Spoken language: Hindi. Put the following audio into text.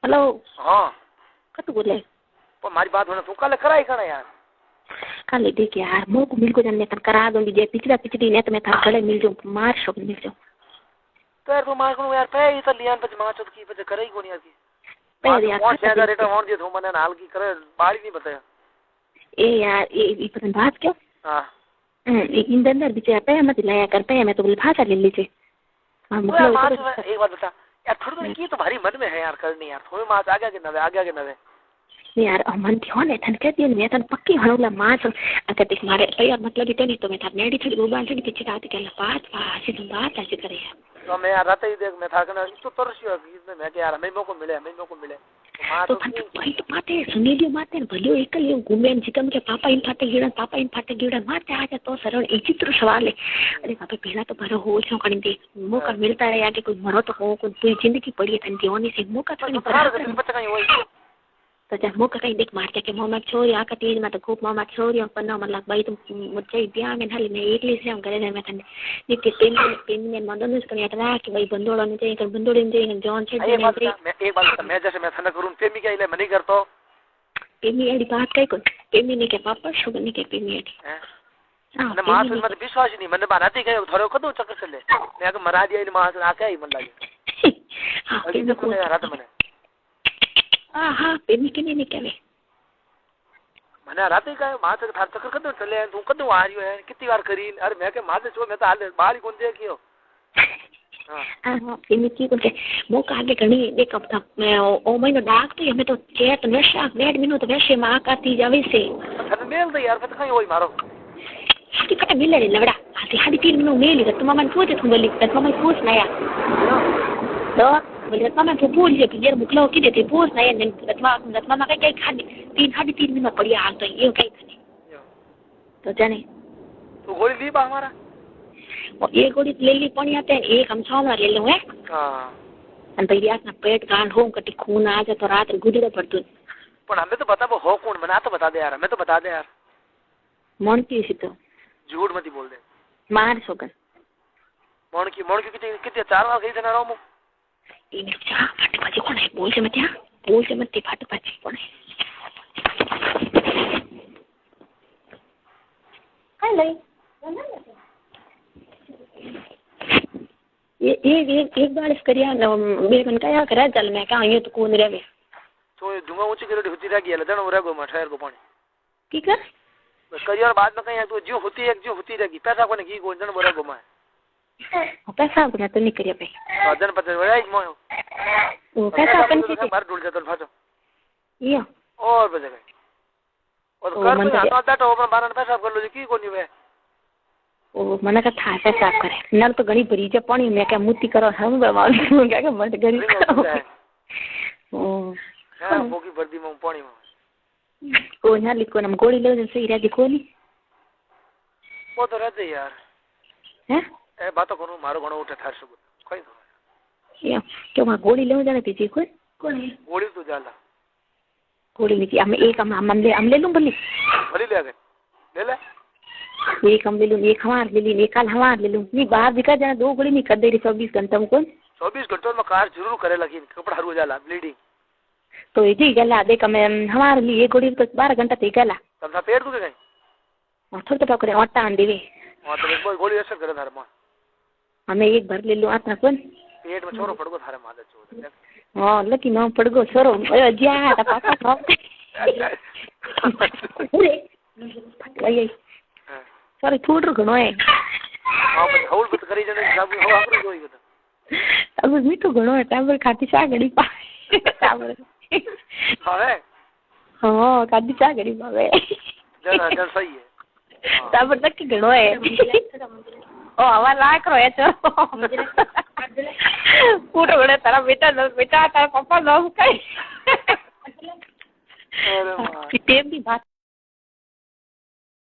हेलो हाँ कत बोले पर मारी बात होना तू कल कराई करा यार कल देख यार मुंह को मिल को जाने कर करा दूंगी जे पिछला पिछली ने तो मैं थार गले मिल जाऊं मार शोक मिल जाऊं तो तू मार को यार पे ही तो लियान पे मार चोट की पे करे ही कोनी यार की पे यार 5000 रेट होन दियो तो मने हाल की करे बाड़ी नहीं बताया ए यार ये पता बात क्यों हां इन अंदर बीचे पे मत लाया कर पे मैं तो बोल भाषा ले लीजिए हां मतलब एक बात बता यार थोड़ी की तो भारी मन में है यार करनी यार थोड़ी मास आगे के नवे यार मन थियो ने थन कहती है मैं तन पक्की हणोला मास अगर देख मारे यार मतलब इतनी तो मैं था नेडी थी गोबान थी पीछे रात के बात ऐसी तो बात ऐसे करे यार तो मैं यार रात ही देख मैं था कना तो तरसियो इसमें मैं के यार मैं मौको मिले तो भाई तो माते सुनीलियो माते भलियो एकल घूमे जिकम के पापा इन फाटे गिड़ा माते आजा तो सरल ई चित्र सवाल है अरे पापा पहला तो भरो हो छो कणी दे मौका मिलता रहे आगे कोई मरो तो हो कोई पूरी जिंदगी पड़ी है तन होनी से मौका तो नहीं तो जब मौका कहीं देख मार के मोहम्मद छोरी आका तीज में तो खूब मोहम्मद छोरी और पन्ना मतलब भाई तुम मुझे दिया में ढाली मैं एकली से हम करे मैं थने नित्य पेन में मदन उस कने अतरा कि भाई बंदोड़ा ने चाहिए कर बंदोड़े ने चाहिए जॉन छे मैं एक बात मैं जैसे मैं थने करूं पेमी के लिए मनी करतो पेमी एडी बात कई को पेमी ने के पापा शुगर ने के पेमी एडी हां ने मास में विश्वास नहीं मने बनाती गयो थोड़ो कदो चक्कर चले मैं के मरा दिया इन मास आके ही मन लागे हां पेमी को रात मने हाँ पेमी के नहीं करे मने रात ही का मास थार चक्कर कदो चले तू कदो आ रियो है कितनी बार करी अरे मैं के मास छो मैं तो हाल बाहर ही कोन देखियो हां पेमी की को मो का आगे घणी देख अब तक मैं ओ महीनो डाक तो हमें तो चेत नशा डेढ़ महीनो तो वैसे मां का ती जावे से थाने मेल दे यार पता कहीं होई मारो हाथी कटा मिले रे लवड़ा हाथी 3 महीनो मेली तो मामा पूछे तुम बोली तो मामा पूछ ना यार तो बोले मामा तो बोल ये फिर मुखलो की देते पूछ ना यार मामा कई खाली 3 महीनो पड़िया हाल तो ये कई खाली तो जाने तो गोली ली बा हमारा और ये गोली ले ली पड़ी आते हैं एक हम 6 ले लूं है हां अन भैया ना पेट गांड हो कटी खून आ जाए तो रात गुजरे पड़तू पर हमें तो बता वो हो कौन बना तो बता दे यार हमें तो बता दे यार मन की सी तो झूठ मत बोल दे मार सोगन मन की कितने 4 बार गई थे ना रोमो ini cha fatu paji kone बोल से मत फट पाजी कone हेलो ये एक बार करिया बे मन का करा चल मैं का ये तो कौन रेवे तो दुंगा ऊंची करो होती रह गया लदन उरे गो मठायर को पानी की कर करियर बाद में कहीं तो जो होती रहेगी पैसा कोने की गोजन बोरे गो मैं पैसा अपना तो नहीं करिया भाई वजन पता वही मो वो पैसा अपन की बाहर ढूंढ जाता फाटो ये और बजे और कर तो आता डाटा ओपन बारन पैसा कर लो की कोनी वे ओ मने का था पैसा करे नल तो घणी भरी जे पानी में क्या मुती करो हम बवाल क्या के मत घणी ओ हां बोगी भरदी में पानी में को ना लिखो ना गोली ले से इरा दिखो नी वो तो रहते यार हैं ए बात करू मारो घणो उठे थार सब कोई तो या क्यों वहां गोली ले जाने पीछे कौन है गोली तो जाला गोली लीजिए हम एक हम ले लूं भली ले गए ले एक हम ले लूं एक हमार ले ली एक कल हमार ले लूं नहीं बाहर दिखा जाना 2 गोली नहीं कर दे रही 24 घंटा में कौन 24 घंटों में कार जरूर करे लगी कपड़ा हरु जाला ब्लीडिंग तो ये जी गला देख मैं हमारे लिए एक गोली तो 12 घंटा थी गला तब था पेट दुखे गई थोड़ा तो करे आटा आंदी वे हां तो एक गोली असर करे थारे मां हमें एक भर ले लूं आटा कौन पेट में छोरो पड़गो थारे मां चो हां लकी ना पड़गो छोरो ज्या ता पापा खाओ अरे फट गई सॉरी थोड़ा घणो है हां बस हौल बत करी जने सब हो आकरो जोई गता अब मीठो घणो है टाबर खाती सा घड़ी पा टाबर हां हां खाती सा घड़ी पावे जन सही है टाबर तक घणो है ओ हवा लाख रो है तो पूरा बड़े तारा बेटा तारा पापा लोग कई अरे मां की टेम की बात